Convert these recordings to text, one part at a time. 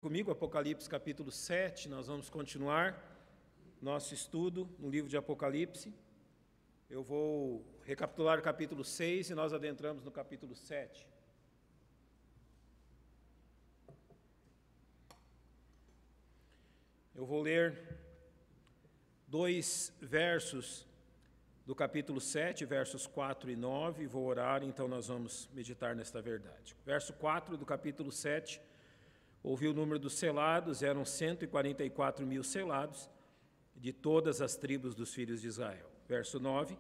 Comigo, Apocalipse capítulo 7, nós vamos continuar nosso estudo no livro de Apocalipse. Eu vou recapitular o capítulo 6 e nós adentramos no capítulo 7. Eu vou ler dois versos do capítulo 7, versos 4 e 9, e vou orar, então nós vamos meditar nesta verdade. Verso 4 do capítulo 7, ouvi o número dos selados, eram 144 mil selados, de todas as tribos dos filhos de Israel. Verso 9,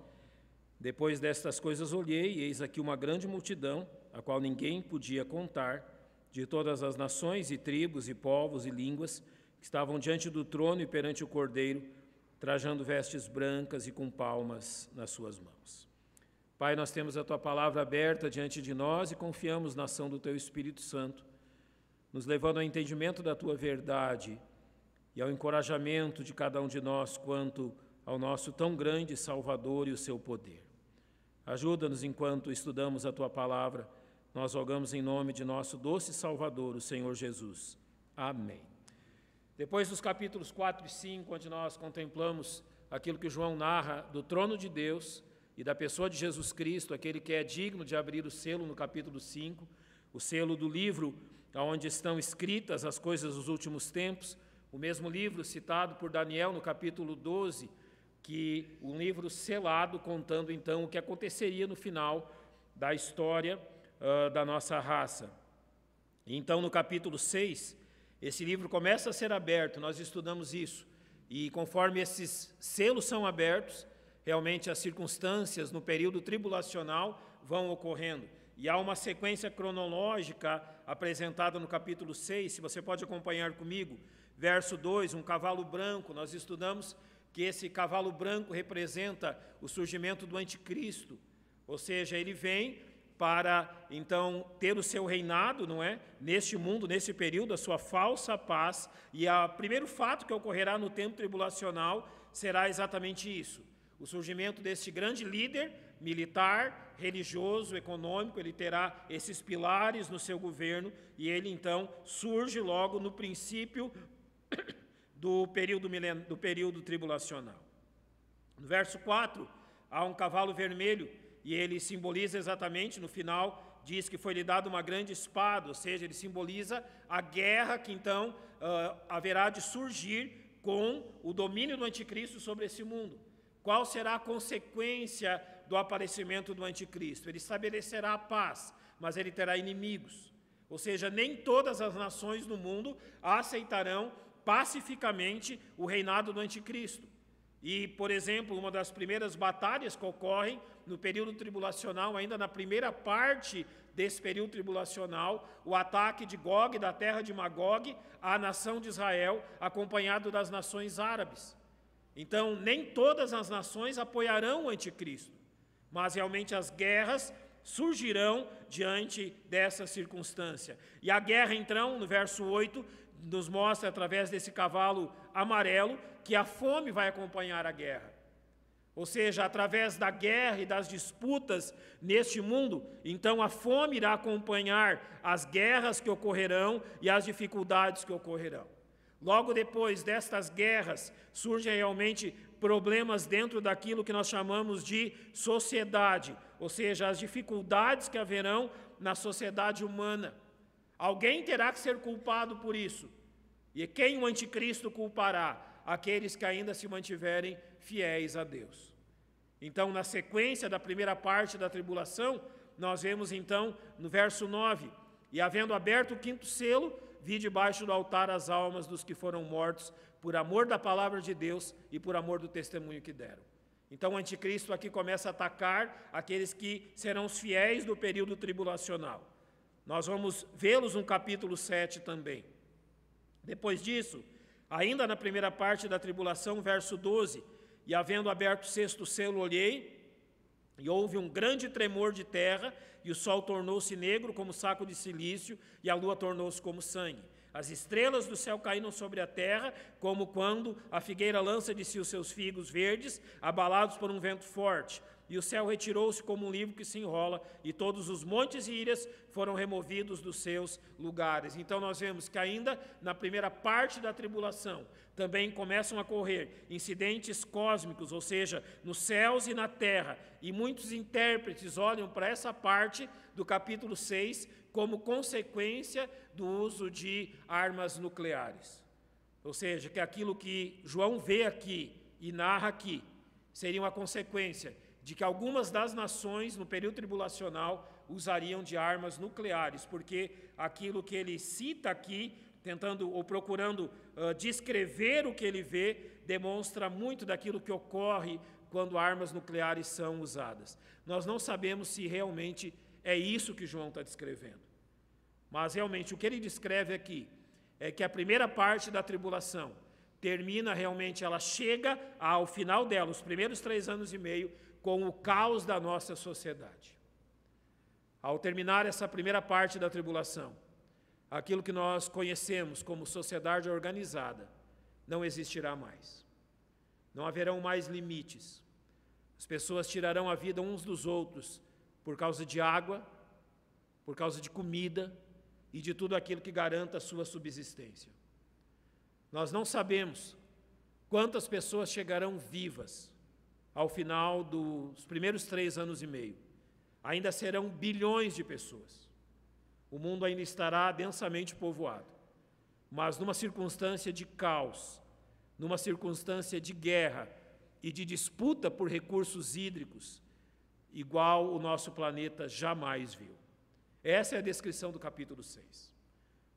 depois destas coisas olhei, e eis aqui uma grande multidão, a qual ninguém podia contar, de todas as nações e tribos e povos e línguas, que estavam diante do trono e perante o Cordeiro, trajando vestes brancas e com palmas nas suas mãos. Pai, nós temos a Tua palavra aberta diante de nós e confiamos na ação do Teu Espírito Santo, nos levando ao entendimento da Tua verdade e ao encorajamento de cada um de nós quanto ao nosso tão grande Salvador e o seu poder. Ajuda-nos enquanto estudamos a Tua palavra, nós rogamos em nome de nosso doce Salvador, o Senhor Jesus. Amém. Depois dos capítulos 4 e 5, onde nós contemplamos aquilo que João narra do trono de Deus e da pessoa de Jesus Cristo, aquele que é digno de abrir o selo no capítulo 5, o selo do livro onde estão escritas as coisas dos últimos tempos, o mesmo livro citado por Daniel no capítulo 12, que um livro selado contando então o que aconteceria no final da história da nossa raça. Então no capítulo 6, esse livro começa a ser aberto, nós estudamos isso, e conforme esses selos são abertos, realmente as circunstâncias no período tribulacional vão ocorrendo. E há uma sequência cronológica apresentada no capítulo 6, se você pode acompanhar comigo. Verso 2, um cavalo branco, nós estudamos que esse cavalo branco representa o surgimento do anticristo, ou seja, ele vem para, então, ter o seu reinado, não é? Neste mundo, nesse período, a sua falsa paz, e o primeiro fato que ocorrerá no tempo tribulacional será exatamente isso, o surgimento deste grande líder militar, religioso, econômico. Ele terá esses pilares no seu governo e ele então surge logo no princípio do período tribulacional. No verso 4, há um cavalo vermelho e ele simboliza exatamente, no final, diz que foi-lhe dada uma grande espada, ou seja, ele simboliza a guerra que então haverá de surgir com o domínio do anticristo sobre esse mundo. Qual será a consequência do aparecimento do anticristo? Ele estabelecerá a paz, mas ele terá inimigos. Ou seja, nem todas as nações do mundo aceitarão pacificamente o reinado do anticristo. E, por exemplo, uma das primeiras batalhas que ocorrem no período tribulacional, ainda na primeira parte desse período tribulacional, o ataque de Gog, da terra de Magog, à nação de Israel, acompanhado das nações árabes. Então, nem todas as nações apoiarão o anticristo, mas realmente as guerras surgirão diante dessa circunstância. E a guerra, então, no verso 8, nos mostra, através desse cavalo amarelo, que a fome vai acompanhar a guerra. Ou seja, através da guerra e das disputas neste mundo, então a fome irá acompanhar as guerras que ocorrerão e as dificuldades que ocorrerão. Logo depois destas guerras, surgem realmente problemas dentro daquilo que nós chamamos de sociedade, ou seja, as dificuldades que haverão na sociedade humana. Alguém terá que ser culpado por isso. E quem o anticristo culpará? Aqueles que ainda se mantiverem fiéis a Deus. Então, na sequência da primeira parte da tribulação, nós vemos então no verso 9, e havendo aberto o quinto selo, vi debaixo do altar as almas dos que foram mortos por amor da palavra de Deus e por amor do testemunho que deram. Então o anticristo aqui começa a atacar aqueles que serão os fiéis do período tribulacional. Nós vamos vê-los no capítulo 7 também. Depois disso, ainda na primeira parte da tribulação, verso 12, e havendo aberto o sexto selo, olhei, e houve um grande tremor de terra, e o sol tornou-se negro como saco de cilício, e a lua tornou-se como sangue. As estrelas do céu caíram sobre a terra, como quando a figueira lança de si os seus figos verdes, abalados por um vento forte. e o céu retirou-se como um livro que se enrola, e todos os montes e ilhas foram removidos dos seus lugares. Então nós vemos que ainda na primeira parte da tribulação, também começam a ocorrer incidentes cósmicos, ou seja, nos céus e na terra, e muitos intérpretes olham para essa parte do capítulo 6 como consequência do uso de armas nucleares. Ou seja, que aquilo que João vê aqui e narra aqui seria uma consequência de que algumas das nações no período tribulacional usariam de armas nucleares, porque aquilo que ele cita aqui, tentando ou procurando descrever o que ele vê, demonstra muito daquilo que ocorre quando armas nucleares são usadas. Nós não sabemos se realmente é isso que João está descrevendo, mas realmente o que ele descreve aqui é que a primeira parte da tribulação termina realmente, ela chega ao final dela, os primeiros 3 anos e meio, com o caos da nossa sociedade. Ao terminar essa primeira parte da tribulação, aquilo que nós conhecemos como sociedade organizada não existirá mais. Não haverão mais limites. As pessoas tirarão a vida uns dos outros por causa de água, por causa de comida e de tudo aquilo que garanta a sua subsistência. Nós não sabemos quantas pessoas chegarão vivas ao final dos primeiros 3 anos e meio. Ainda serão bilhões de pessoas. O mundo ainda estará densamente povoado, mas numa circunstância de caos, numa circunstância de guerra e de disputa por recursos hídricos, igual o nosso planeta jamais viu. Essa é a descrição do capítulo 6.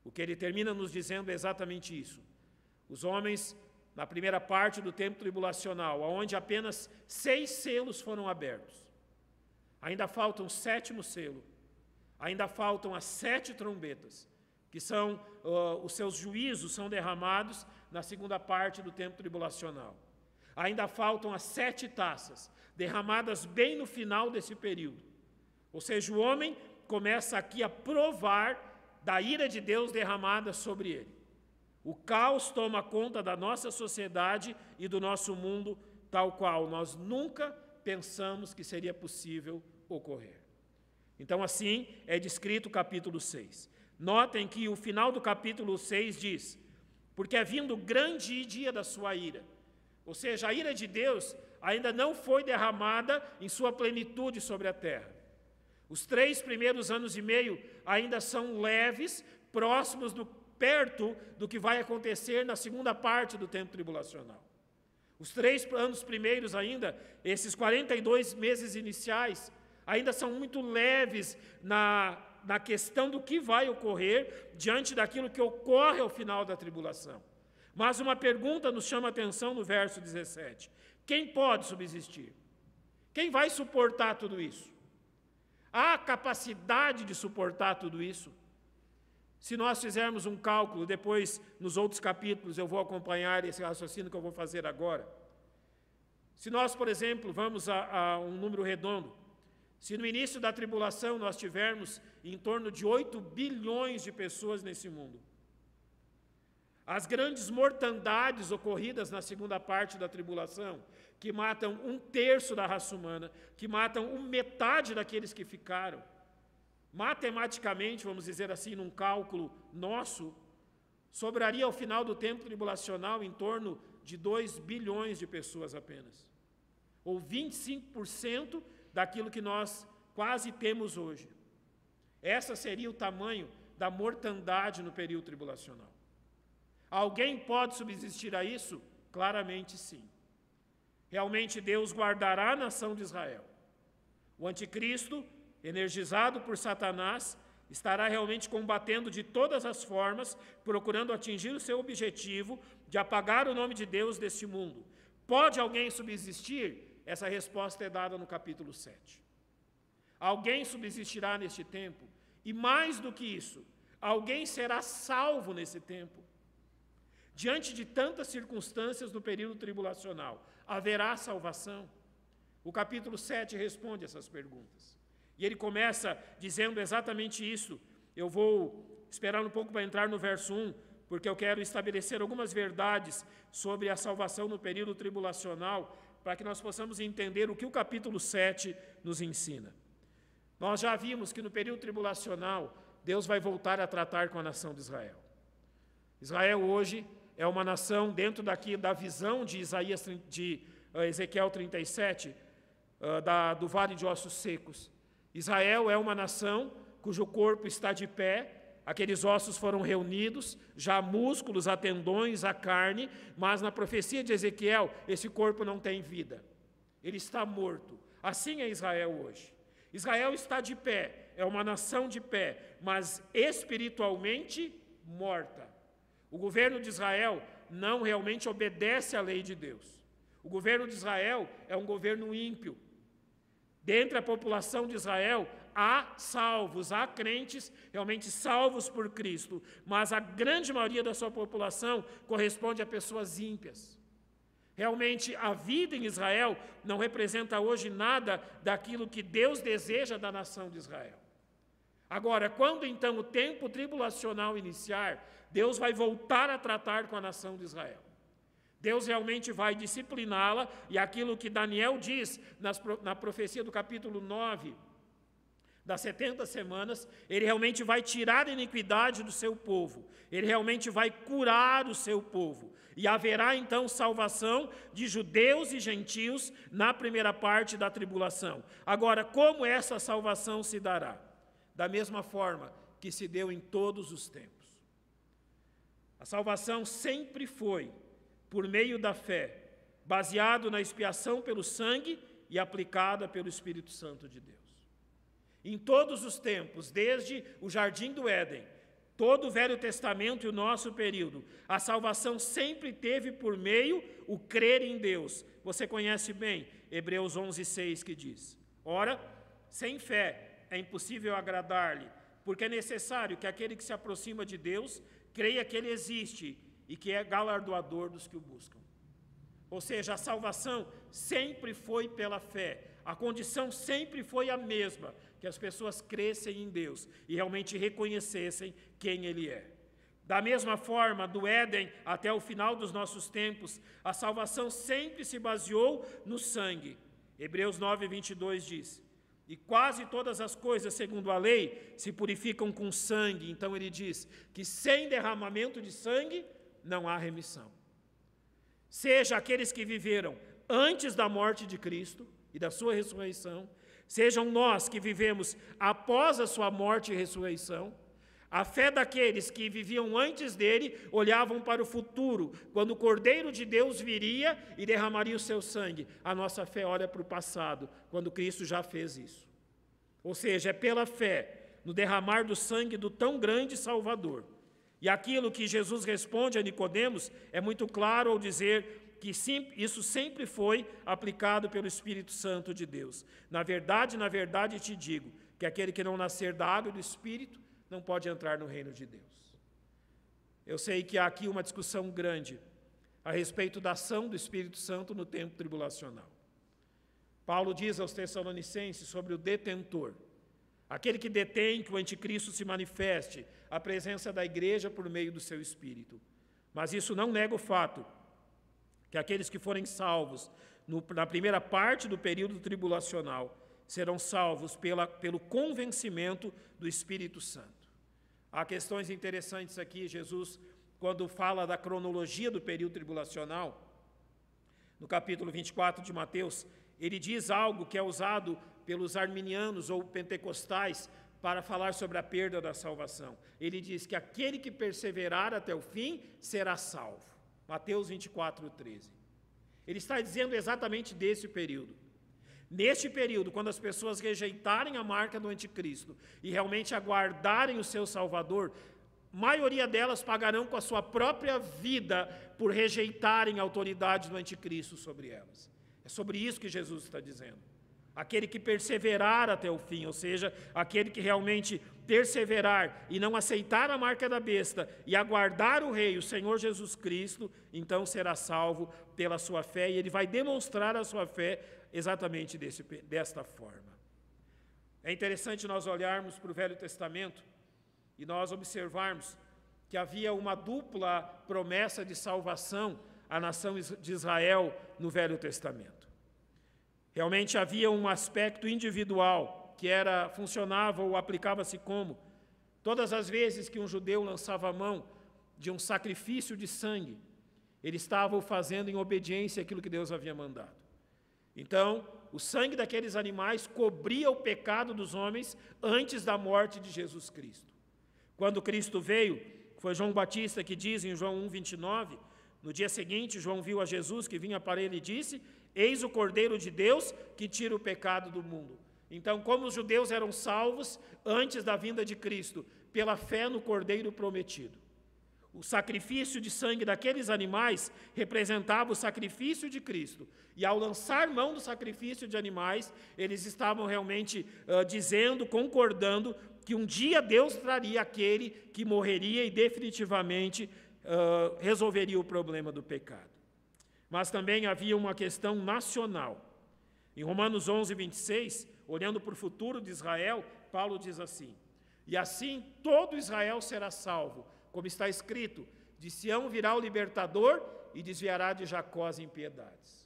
O que ele termina nos dizendo é exatamente isso. Os homens, na primeira parte do tempo tribulacional, onde apenas 6 selos foram abertos, ainda falta um 7º selo, ainda faltam as 7 trombetas, que são, os seus juízos são derramados na segunda parte do tempo tribulacional. Ainda faltam as 7 taças, derramadas bem no final desse período. Ou seja, o homem começa aqui a provar da ira de Deus derramada sobre ele. O caos toma conta da nossa sociedade e do nosso mundo, tal qual nós nunca pensamos que seria possível ocorrer. Então, assim é descrito o capítulo 6. Notem que o final do capítulo 6 diz: porque é vindo o grande dia da sua ira. Ou seja, a ira de Deus ainda não foi derramada em sua plenitude sobre a terra. Os 3 primeiros anos e meio ainda são leves, próximos perto do que vai acontecer na segunda parte do tempo tribulacional. Os 3 anos primeiros ainda, esses 42 meses iniciais, ainda são muito leves na questão do que vai ocorrer diante daquilo que ocorre ao final da tribulação. Mas uma pergunta nos chama a atenção no verso 17. Quem pode subsistir? Quem vai suportar tudo isso? Há capacidade de suportar tudo isso? Se nós fizermos um cálculo, depois nos outros capítulos eu vou acompanhar esse raciocínio que eu vou fazer agora. Se nós, por exemplo, vamos a um número redondo, se no início da tribulação nós tivermos em torno de 8 bilhões de pessoas nesse mundo, as grandes mortandades ocorridas na segunda parte da tribulação, que matam 1/3 da raça humana, que matam metade daqueles que ficaram, matematicamente, vamos dizer assim, num cálculo nosso, sobraria ao final do tempo tribulacional em torno de 2 bilhões de pessoas apenas, ou 25% daquilo que nós quase temos hoje. Esse seria o tamanho da mortandade no período tribulacional. Alguém pode subsistir a isso? Claramente sim. Realmente Deus guardará a nação de Israel. O anticristo, energizado por Satanás, estará realmente combatendo de todas as formas, procurando atingir o seu objetivo de apagar o nome de Deus deste mundo. Pode alguém subsistir? Essa resposta é dada no capítulo 7. Alguém subsistirá neste tempo, e mais do que isso, alguém será salvo nesse tempo. Diante de tantas circunstâncias no período tribulacional, haverá salvação? O capítulo 7 responde essas perguntas. E ele começa dizendo exatamente isso. Eu vou esperar um pouco para entrar no verso 1, porque eu quero estabelecer algumas verdades sobre a salvação no período tribulacional, para que nós possamos entender o que o capítulo 7 nos ensina. Nós já vimos que no período tribulacional, Deus vai voltar a tratar com a nação de Israel. Israel hoje é uma nação dentro da visão de Ezequiel 37, do vale de ossos secos. Israel é uma nação cujo corpo está de pé, aqueles ossos foram reunidos, já há músculos, há tendões, há carne, mas na profecia de Ezequiel, esse corpo não tem vida. Ele está morto. Assim é Israel hoje. Israel está de pé, é uma nação de pé, mas espiritualmente morta. O governo de Israel não realmente obedece à lei de Deus. O governo de Israel é um governo ímpio. Dentre a população de Israel, há salvos, há crentes realmente salvos por Cristo, mas a grande maioria da sua população corresponde a pessoas ímpias. Realmente, a vida em Israel não representa hoje nada daquilo que Deus deseja da nação de Israel. Agora, quando então o tempo tribulacional iniciar, Deus vai voltar a tratar com a nação de Israel. Deus realmente vai discipliná-la, e aquilo que Daniel diz na profecia do capítulo 9, das 70 semanas, ele realmente vai tirar a iniquidade do seu povo, ele realmente vai curar o seu povo, e haverá então salvação de judeus e gentios na primeira parte da tribulação. Agora, como essa salvação se dará? Da mesma forma que se deu em todos os tempos. A salvação sempre foi por meio da fé, baseado na expiação pelo sangue e aplicada pelo Espírito Santo de Deus. Em todos os tempos, desde o Jardim do Éden, todo o Velho Testamento e o nosso período, a salvação sempre teve por meio o crer em Deus. Você conhece bem Hebreus 11:6, que diz: ora, sem fé é impossível agradar-lhe, porque é necessário que aquele que se aproxima de Deus creia que ele existe e que é galardoador dos que o buscam. Ou seja, a salvação sempre foi pela fé. A condição sempre foi a mesma, que as pessoas crescem em Deus e realmente reconhecessem quem Ele é. Da mesma forma, do Éden até o final dos nossos tempos, a salvação sempre se baseou no sangue. Hebreus 9:22 diz: e quase todas as coisas, segundo a lei, se purificam com sangue. Então ele diz que sem derramamento de sangue não há remissão. Seja aqueles que viveram antes da morte de Cristo e da sua ressurreição, sejam nós que vivemos após a sua morte e ressurreição, a fé daqueles que viviam antes dele olhavam para o futuro, quando o Cordeiro de Deus viria e derramaria o seu sangue. A nossa fé olha para o passado, quando Cristo já fez isso. Ou seja, é pela fé, no derramar do sangue do tão grande Salvador. E aquilo que Jesus responde a Nicodemos é muito claro ao dizer que isso sempre foi aplicado pelo Espírito Santo de Deus. Na verdade, te digo, que aquele que não nascer da água e do Espírito não pode entrar no reino de Deus. Eu sei que há aqui uma discussão grande a respeito da ação do Espírito Santo no tempo tribulacional. Paulo diz aos Tessalonicenses sobre o detentor, aquele que detém que o anticristo se manifeste, a presença da igreja por meio do seu Espírito. Mas isso não nega o fato que aqueles que forem salvos na primeira parte do período tribulacional serão salvos pelo convencimento do Espírito Santo. Há questões interessantes aqui. Jesus, quando fala da cronologia do período tribulacional, no capítulo 24 de Mateus, ele diz algo que é usado pelos arminianos ou pentecostais para falar sobre a perda da salvação. Ele diz que aquele que perseverar até o fim será salvo. Mateus 24:13. Ele está dizendo exatamente desse período. Neste período, quando as pessoas rejeitarem a marca do anticristo e realmente aguardarem o seu Salvador, a maioria delas pagarão com a sua própria vida por rejeitarem a autoridade do anticristo sobre elas. É sobre isso que Jesus está dizendo. Aquele que perseverar até o fim, ou seja, aquele que realmente perseverar e não aceitar a marca da besta e aguardar o Rei, o Senhor Jesus Cristo, então será salvo pela sua fé, e ele vai demonstrar a sua fé exatamente desta forma. É interessante nós olharmos para o Velho Testamento e nós observarmos que havia uma dupla promessa de salvação à nação de Israel no Velho Testamento. Realmente havia um aspecto individual que funcionava ou aplicava-se como todas as vezes que um judeu lançava a mão de um sacrifício de sangue, ele estava o fazendo em obediência àquilo que Deus havia mandado. Então, o sangue daqueles animais cobria o pecado dos homens antes da morte de Jesus Cristo. Quando Cristo veio, foi João Batista que diz em João 1:29, no dia seguinte, João viu a Jesus que vinha para ele e disse: eis o Cordeiro de Deus que tira o pecado do mundo. Então, como os judeus eram salvos antes da vinda de Cristo, pela fé no Cordeiro prometido. O sacrifício de sangue daqueles animais representava o sacrifício de Cristo. E ao lançar mão do sacrifício de animais, eles estavam realmente dizendo, concordando, que um dia Deus traria aquele que morreria e definitivamente resolveria o problema do pecado. Mas também havia uma questão nacional. Em Romanos 11:26, olhando para o futuro de Israel, Paulo diz assim: e assim todo Israel será salvo, como está escrito, de Sião virá o libertador e desviará de Jacó as impiedades.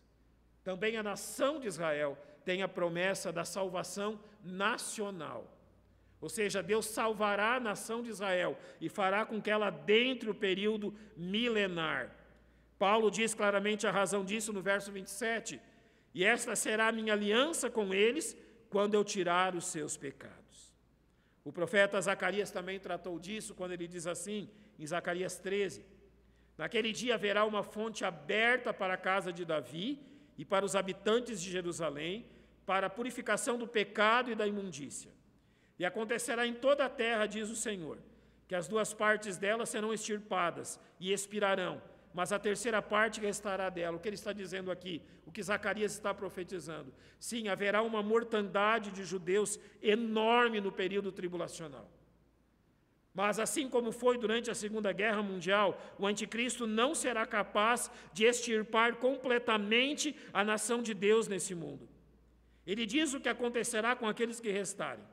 Também a nação de Israel tem a promessa da salvação nacional. Ou seja, Deus salvará a nação de Israel e fará com que ela adentre o período milenar. Paulo diz claramente a razão disso no verso 27, e esta será a minha aliança com eles quando eu tirar os seus pecados. O profeta Zacarias também tratou disso quando ele diz assim, em Zacarias 13, naquele dia haverá uma fonte aberta para a casa de Davi e para os habitantes de Jerusalém, para a purificação do pecado e da imundícia. E acontecerá em toda a terra, diz o Senhor, que as duas partes dela serão extirpadas e expirarão, mas a terceira parte restará dela. O que ele está dizendo aqui? O que Zacarias está profetizando? Sim, haverá uma mortandade de judeus enorme no período tribulacional. Mas assim como foi durante a Segunda Guerra Mundial, o anticristo não será capaz de extirpar completamente a nação de Deus nesse mundo. Ele diz o que acontecerá com aqueles que restarem.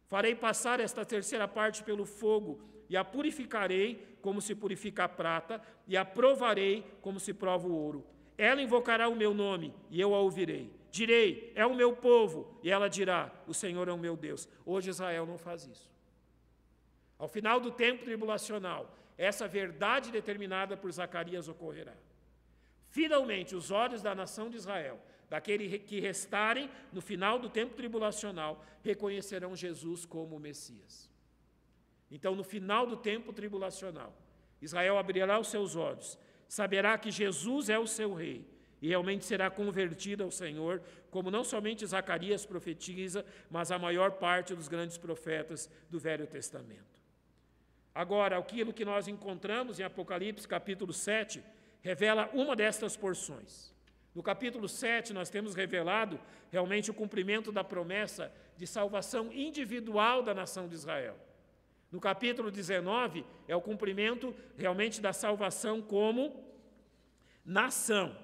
Farei passar esta terceira parte pelo fogo, e a purificarei como se purifica a prata, e a provarei como se prova o ouro. Ela invocará o meu nome, e eu a ouvirei. Direi, é o meu povo, e ela dirá, o Senhor é o meu Deus. Hoje Israel não faz isso. Ao final do tempo tribulacional, essa verdade determinada por Zacarias ocorrerá. Finalmente, os olhos da nação de Israel, daqueles que restarem no final do tempo tribulacional, reconhecerão Jesus como o Messias. Então, no final do tempo tribulacional, Israel abrirá os seus olhos, saberá que Jesus é o seu rei e realmente será convertido ao Senhor, como não somente Zacarias profetiza, mas a maior parte dos grandes profetas do Velho Testamento. Agora, aquilo que nós encontramos em Apocalipse capítulo 7, revela uma destas porções. No capítulo 7, nós temos revelado realmente o cumprimento da promessa de salvação individual da nação de Israel. No capítulo 19, é o cumprimento realmente da salvação como nação.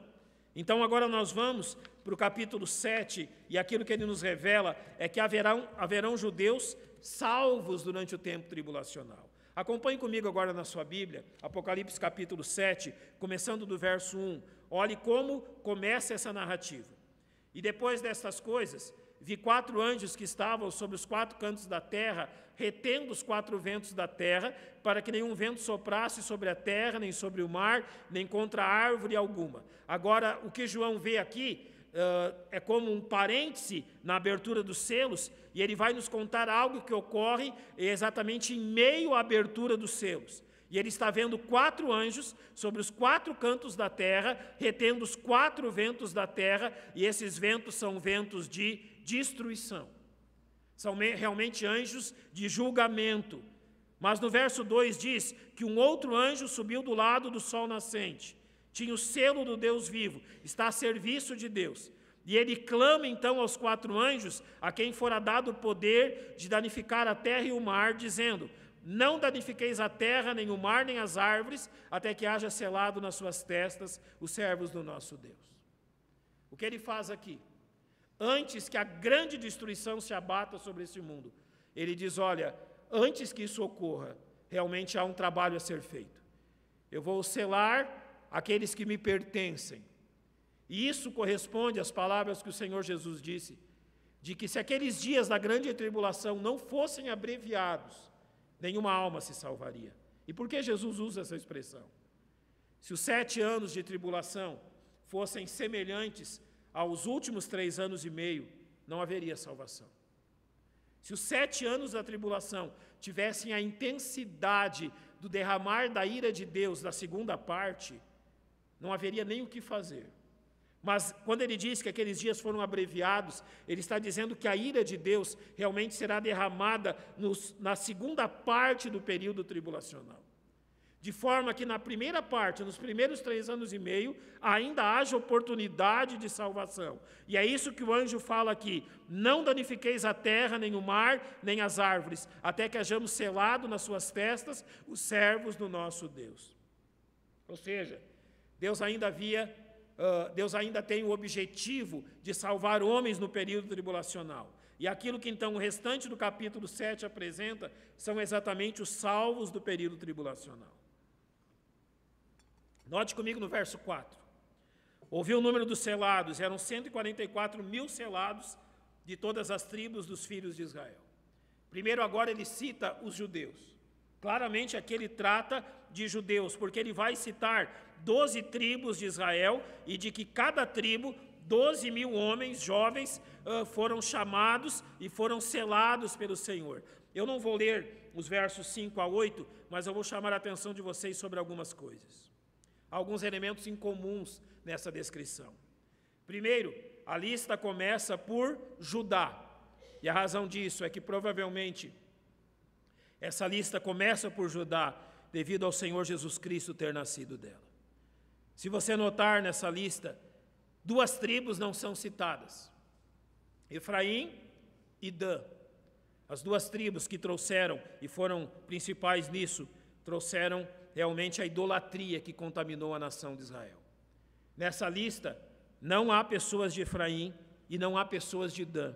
Então, agora nós vamos para o capítulo 7, e aquilo que ele nos revela é que haverão judeus salvos durante o tempo tribulacional. Acompanhe comigo agora na sua Bíblia, Apocalipse capítulo 7, começando do verso 1. Olhe como começa essa narrativa. E depois destas coisas, vi 4 anjos que estavam sobre os 4 cantos da terra, retendo os 4 ventos da terra, para que nenhum vento soprasse sobre a terra, nem sobre o mar, nem contra árvore alguma. Agora, o que João vê aqui é como um parêntese na abertura dos selos, e ele vai nos contar algo que ocorre exatamente em meio à abertura dos selos. E ele está vendo 4 anjos sobre os 4 cantos da terra, retendo os 4 ventos da terra, e esses ventos são ventos de destruição. São realmente anjos de julgamento. Mas no verso 2 diz que um outro anjo subiu do lado do sol nascente. Tinha o selo do Deus vivo, está a serviço de Deus. E ele clama então aos 4 anjos, a quem fora dado o poder de danificar a terra e o mar, dizendo: não danifiqueis a terra, nem o mar, nem as árvores, até que haja selado nas suas testas os servos do nosso Deus. O que ele faz aqui? Antes que a grande destruição se abata sobre esse mundo, ele diz: olha, antes que isso ocorra, realmente há um trabalho a ser feito. Eu vou selar aqueles que me pertencem. E isso corresponde às palavras que o Senhor Jesus disse, de que se aqueles dias da grande tribulação não fossem abreviados, nenhuma alma se salvaria. E por que Jesus usa essa expressão? Se os 7 anos de tribulação fossem semelhantes aos últimos 3 anos e meio, não haveria salvação. Se os 7 anos da tribulação tivessem a intensidade do derramar da ira de Deus da segunda parte, não haveria nem o que fazer. Mas quando ele diz que aqueles dias foram abreviados, ele está dizendo que a ira de Deus realmente será derramada na segunda parte do período tribulacional. De forma que na primeira parte, nos primeiros 3 anos e meio, ainda haja oportunidade de salvação. E é isso que o anjo fala aqui: não danifiqueis a terra, nem o mar, nem as árvores, até que hajamos selado nas suas testas os servos do nosso Deus. Ou seja, Deus ainda tem o objetivo de salvar homens no período tribulacional. E aquilo que então o restante do capítulo 7 apresenta são exatamente os salvos do período tribulacional. Note comigo no verso 4. Ouvi o número dos selados, eram 144.000 selados de todas as tribos dos filhos de Israel. Primeiro agora ele cita os judeus. Claramente aqui ele trata de judeus, porque ele vai citar 12 tribos de Israel e de que cada tribo, 12.000 homens jovens foram chamados e foram selados pelo Senhor. Eu não vou ler os versos 5 a 8, mas eu vou chamar a atenção de vocês sobre algumas coisas. Alguns elementos incomuns nessa descrição. Primeiro, a lista começa por Judá. E a razão disso é que provavelmente essa lista começa por Judá devido ao Senhor Jesus Cristo ter nascido dela. Se você notar nessa lista, 2 tribos não são citadas: Efraim e Dan. As 2 tribos que trouxeram e foram principais nisso, trouxeram realmente a idolatria que contaminou a nação de Israel. Nessa lista, não há pessoas de Efraim e não há pessoas de Dan,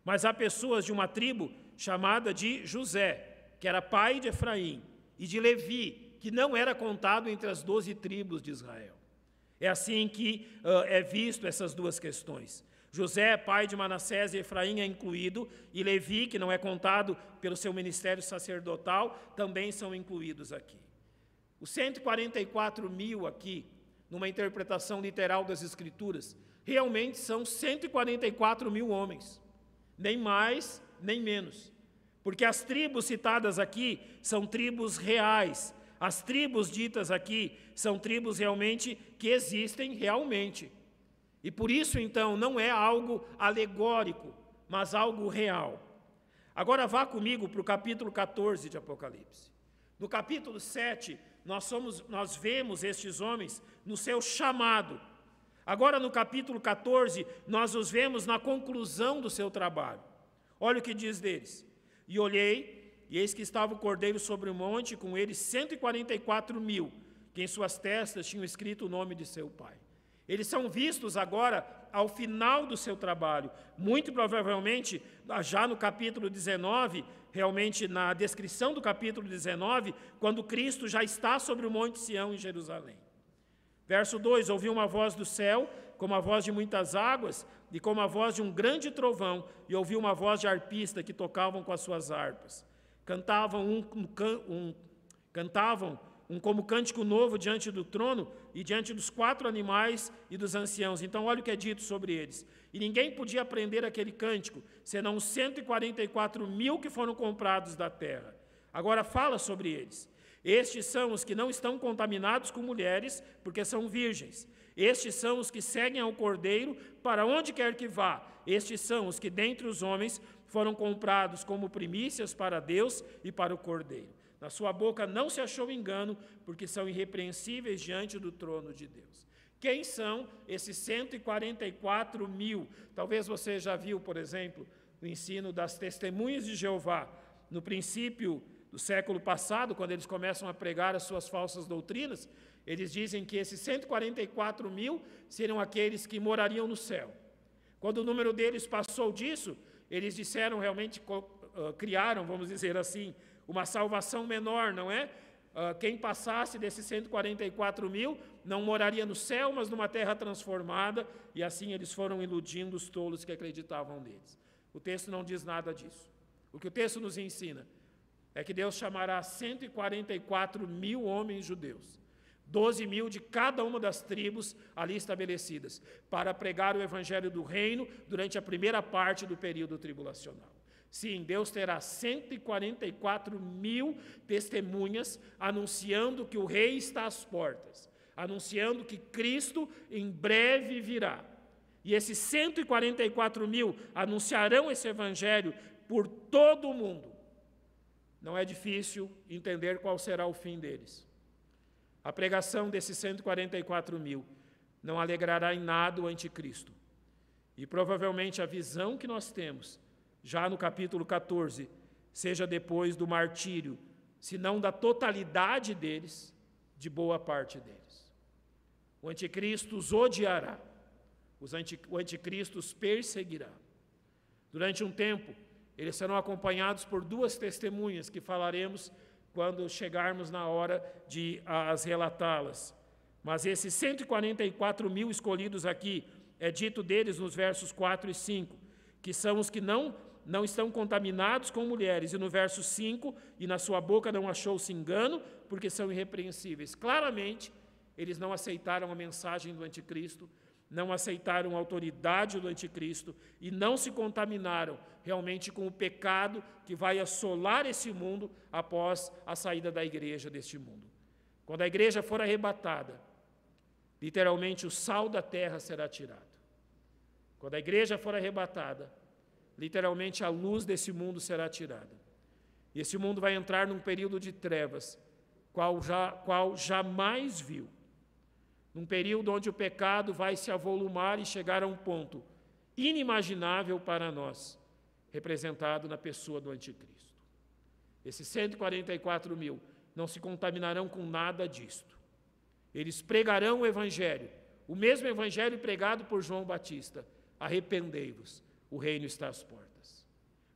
mas há pessoas de uma tribo chamada de José, que era pai de Efraim, e de Levi, que não era contado entre as 12 tribos de Israel. É assim que é visto essas 2 questões. José, pai de Manassés e Efraim, é incluído, e Levi, que não é contado pelo seu ministério sacerdotal, também são incluídos aqui. Os 144.000 aqui, numa interpretação literal das Escrituras, realmente são 144.000 homens, nem mais, nem menos. Porque as tribos citadas aqui são tribos reais. As tribos ditas aqui são tribos realmente que existem realmente. E por isso, então, não é algo alegórico, mas algo real. Agora vá comigo para o capítulo 14 de Apocalipse. No capítulo 7, nós vemos estes homens no seu chamado. Agora, no capítulo 14, nós os vemos na conclusão do seu trabalho. Olha o que diz deles. E olhei, e eis que estava o cordeiro sobre o monte, com ele 144.000, que em suas testas tinham escrito o nome de seu pai. Eles são vistos agora ao final do seu trabalho. Muito provavelmente, já no capítulo 19, realmente na descrição do capítulo 19, quando Cristo já está sobre o monte Sião em Jerusalém. Verso 2, ouvi uma voz do céu, como a voz de muitas águas, e como a voz de um grande trovão, e ouvi uma voz de arpista que tocavam com as suas harpas. Cantavam como cântico novo diante do trono e diante dos 4 animais e dos anciãos. Então, olha o que é dito sobre eles. E ninguém podia aprender aquele cântico, senão os 144.000 que foram comprados da terra. Agora fala sobre eles. Estes são os que não estão contaminados com mulheres, porque são virgens. Estes são os que seguem ao Cordeiro para onde quer que vá. Estes são os que dentre os homens foram comprados como primícias para Deus e para o Cordeiro. Na sua boca não se achou engano, porque são irrepreensíveis diante do trono de Deus. Quem são esses 144.000? Talvez você já viu, por exemplo, o ensino das testemunhas de Jeová. No princípio do século passado, quando eles começam a pregar as suas falsas doutrinas, eles dizem que esses 144.000 seriam aqueles que morariam no céu. Quando o número deles passou disso, eles disseram realmente, criaram, vamos dizer assim, uma salvação menor, não é? quem passasse desses 144 mil não moraria no céu, mas numa terra transformada, e assim eles foram iludindo os tolos que acreditavam neles. O texto não diz nada disso. O que o texto nos ensina é que Deus chamará 144 mil homens judeus, 12 mil de cada uma das tribos ali estabelecidas, para pregar o evangelho do reino durante a primeira parte do período tribulacional. Sim, Deus terá 144 mil testemunhas anunciando que o rei está às portas, anunciando que Cristo em breve virá. E esses 144 mil anunciarão esse evangelho por todo o mundo. Não é difícil entender qual será o fim deles. A pregação desses 144 mil não alegrará em nada o anticristo. E provavelmente a visão que nós temos, já no capítulo 14, seja depois do martírio, se não da totalidade deles, de boa parte deles. O anticristo os odiará, o anticristo os perseguirá. Durante um tempo, eles serão acompanhados por duas testemunhas que falaremos quando chegarmos na hora de as relatá-las. Mas esses 144 mil escolhidos aqui, é dito deles nos versos 4 e 5, que são os que não estão contaminados com mulheres. E no verso 5, e na sua boca não achou-se engano, porque são irrepreensíveis. Claramente, eles não aceitaram a mensagem do anticristo, não aceitaram a autoridade do anticristo e não se contaminaram realmente com o pecado que vai assolar esse mundo após a saída da igreja deste mundo. Quando a igreja for arrebatada, literalmente o sal da terra será tirado. Quando a igreja for arrebatada, literalmente a luz desse mundo será tirada. E esse mundo vai entrar num período de trevas, qual jamais viu. Num período onde o pecado vai se avolumar e chegar a um ponto inimaginável para nós, representado na pessoa do anticristo. Esses 144 mil não se contaminarão com nada disto. Eles pregarão o evangelho, o mesmo evangelho pregado por João Batista. Arrependei-vos, o reino está às portas.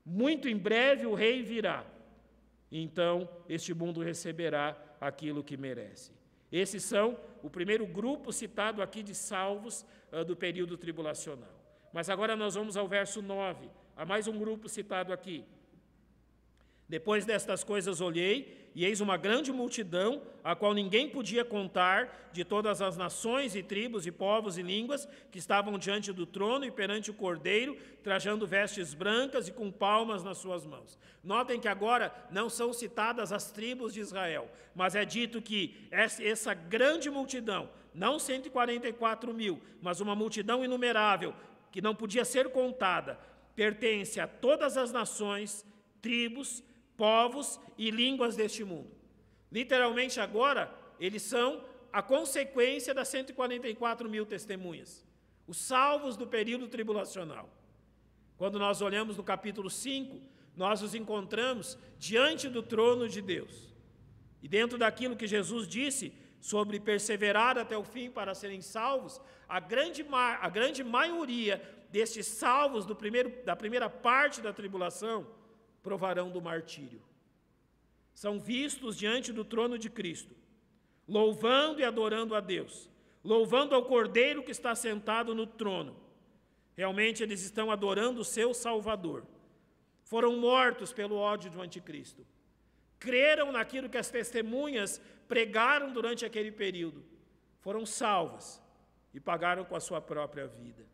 Muito em breve o rei virá, e então este mundo receberá aquilo que merece. Esses são o primeiro grupo citado aqui de salvos do período tribulacional. Mas agora nós vamos ao verso 9. Há mais um grupo citado aqui. Depois destas coisas olhei, e eis uma grande multidão, a qual ninguém podia contar, de todas as nações e tribos e povos e línguas, que estavam diante do trono e perante o Cordeiro, trajando vestes brancas e com palmas nas suas mãos. Notem que agora não são citadas as tribos de Israel, mas é dito que essa grande multidão, não 144 mil, mas uma multidão inumerável, que não podia ser contada, pertence a todas as nações, tribos, povos e línguas deste mundo. Literalmente agora, eles são a consequência das 144 mil testemunhas, os salvos do período tribulacional. Quando nós olhamos no capítulo 5, nós os encontramos diante do trono de Deus. E dentro daquilo que Jesus disse sobre perseverar até o fim para serem salvos, a grande maioria destes salvos da primeira parte da tribulação provarão do martírio. São vistos diante do trono de Cristo, louvando e adorando a Deus, louvando ao Cordeiro que está sentado no trono. Realmente eles estão adorando o seu Salvador. Foram mortos pelo ódio do anticristo. Creram naquilo que as testemunhas pregaram durante aquele período. Foram salvas e pagaram com a sua própria vida.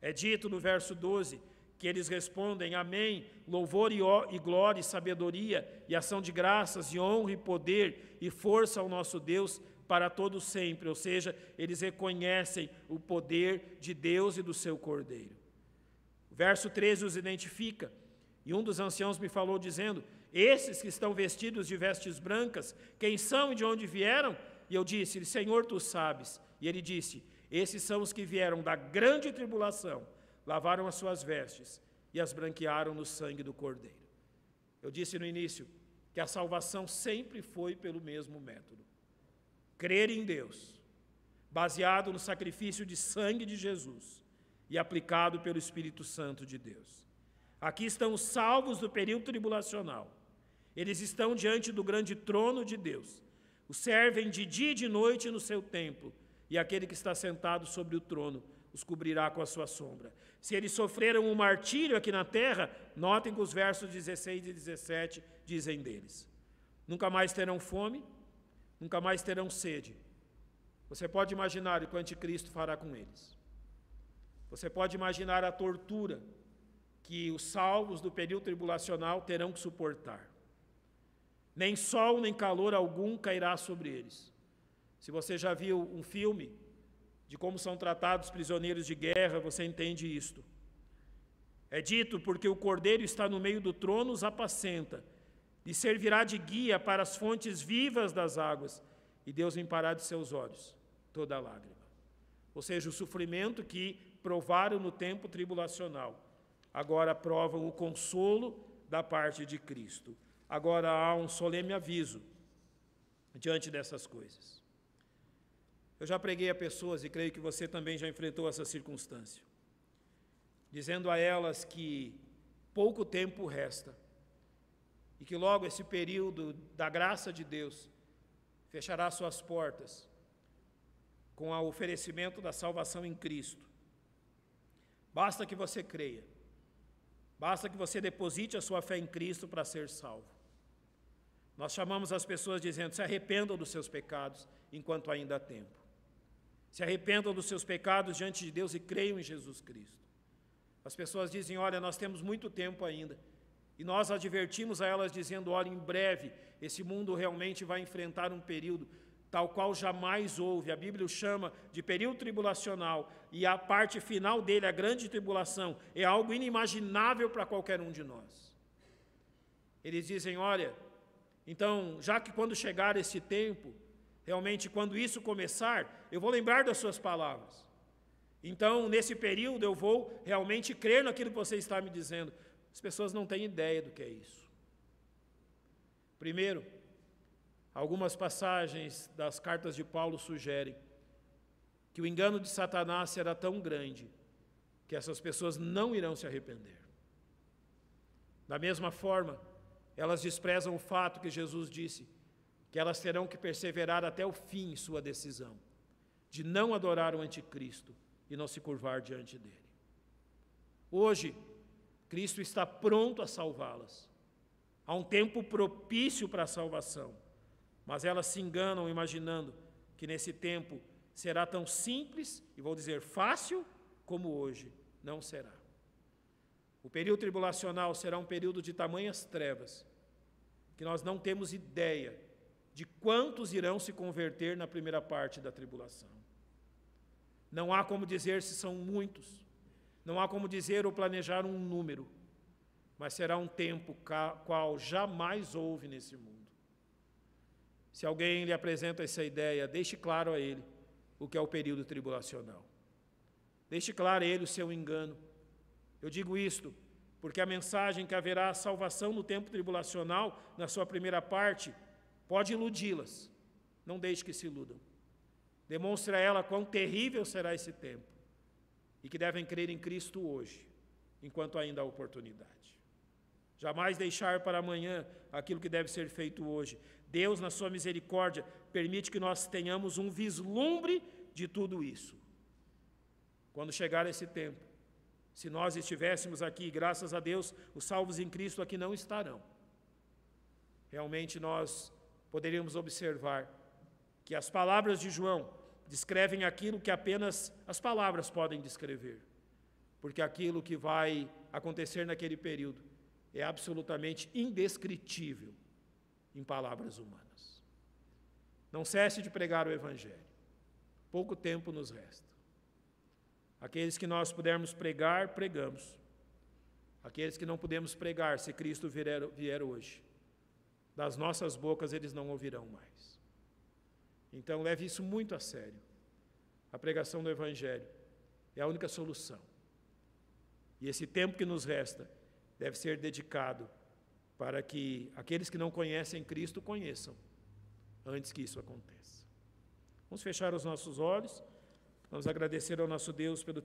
É dito no verso 12 que eles respondem: amém, louvor e glória e sabedoria e ação de graças e honra e poder e força ao nosso Deus para todo sempre. Ou seja, eles reconhecem o poder de Deus e do seu Cordeiro. O verso 13 os identifica, e um dos anciãos me falou dizendo: esses que estão vestidos de vestes brancas, quem são e de onde vieram? E eu disse: Senhor, tu sabes. E ele disse: esses são os que vieram da grande tribulação, lavaram as suas vestes e as branquearam no sangue do Cordeiro. Eu disse no início que a salvação sempre foi pelo mesmo método. Crer em Deus, baseado no sacrifício de sangue de Jesus e aplicado pelo Espírito Santo de Deus. Aqui estão os salvos do período tribulacional. Eles estão diante do grande trono de Deus. O servem de dia e de noite no seu templo, e aquele que está sentado sobre o trono os cobrirá com a sua sombra. Se eles sofreram um martírio aqui na terra, notem que os versos 16 e 17 dizem deles: nunca mais terão fome, nunca mais terão sede. Você pode imaginar o que o anticristo fará com eles. Você pode imaginar a tortura que os salvos do período tribulacional terão que suportar. Nem sol nem calor algum cairá sobre eles. Se você já viu um filme de como são tratados prisioneiros de guerra, você entende isto. É dito: porque o Cordeiro está no meio do trono, os apacenta, e servirá de guia para as fontes vivas das águas, e Deus limpará de seus olhos toda lágrima. Ou seja, o sofrimento que provaram no tempo tribulacional, agora provam o consolo da parte de Cristo. Agora há um solene aviso diante dessas coisas. Eu já preguei a pessoas, e creio que você também já enfrentou essa circunstância, dizendo a elas que pouco tempo resta, e que logo esse período da graça de Deus fechará suas portas com o oferecimento da salvação em Cristo. Basta que você creia, basta que você deposite a sua fé em Cristo para ser salvo. Nós chamamos as pessoas dizendo: se arrependam dos seus pecados enquanto ainda há tempo. Se arrependam dos seus pecados diante de Deus e creiam em Jesus Cristo. As pessoas dizem: olha, nós temos muito tempo ainda. E nós advertimos a elas dizendo: olha, em breve esse mundo realmente vai enfrentar um período tal qual jamais houve. A Bíblia o chama de período tribulacional, e a parte final dele, a grande tribulação, é algo inimaginável para qualquer um de nós. Eles dizem: olha, então, já que quando chegar esse tempo, realmente quando isso começar, eu vou lembrar das suas palavras. Então, nesse período, eu vou realmente crer naquilo que você está me dizendo. As pessoas não têm ideia do que é isso. Primeiro, algumas passagens das cartas de Paulo sugerem que o engano de Satanás será tão grande que essas pessoas não irão se arrepender. Da mesma forma, elas desprezam o fato que Jesus disse que elas terão que perseverar até o fim em sua decisão de não adorar o anticristo e não se curvar diante dele. Hoje, Cristo está pronto a salvá-las. Há um tempo propício para a salvação, mas elas se enganam imaginando que nesse tempo será tão simples, e vou dizer fácil, como hoje. Não será. O período tribulacional será um período de tamanhas trevas que nós não temos ideia de quantos irão se converter na primeira parte da tribulação. Não há como dizer se são muitos, não há como dizer ou planejar um número, mas será um tempo qual jamais houve nesse mundo. Se alguém lhe apresenta essa ideia, deixe claro a ele o que é o período tribulacional. Deixe claro a ele o seu engano. Eu digo isto porque a mensagem que haverá salvação no tempo tribulacional, na sua primeira parte, pode iludi-las. Não deixe que se iludam. Demonstre a ela quão terrível será esse tempo e que devem crer em Cristo hoje, enquanto ainda há oportunidade. Jamais deixar para amanhã aquilo que deve ser feito hoje. Deus, na sua misericórdia, permite que nós tenhamos um vislumbre de tudo isso. Quando chegar esse tempo, se nós estivéssemos aqui, graças a Deus, os salvos em Cristo aqui não estarão. Realmente nós poderíamos observar que as palavras de João descrevem aquilo que apenas as palavras podem descrever, porque aquilo que vai acontecer naquele período é absolutamente indescritível em palavras humanas. Não cesse de pregar o Evangelho. Pouco tempo nos resta. Aqueles que nós pudermos pregar, pregamos. Aqueles que não podemos pregar, se Cristo vier hoje, das nossas bocas eles não ouvirão mais. Então leve isso muito a sério. A pregação do Evangelho é a única solução. E esse tempo que nos resta deve ser dedicado para que aqueles que não conhecem Cristo conheçam, antes que isso aconteça. Vamos fechar os nossos olhos, vamos agradecer ao nosso Deus pelo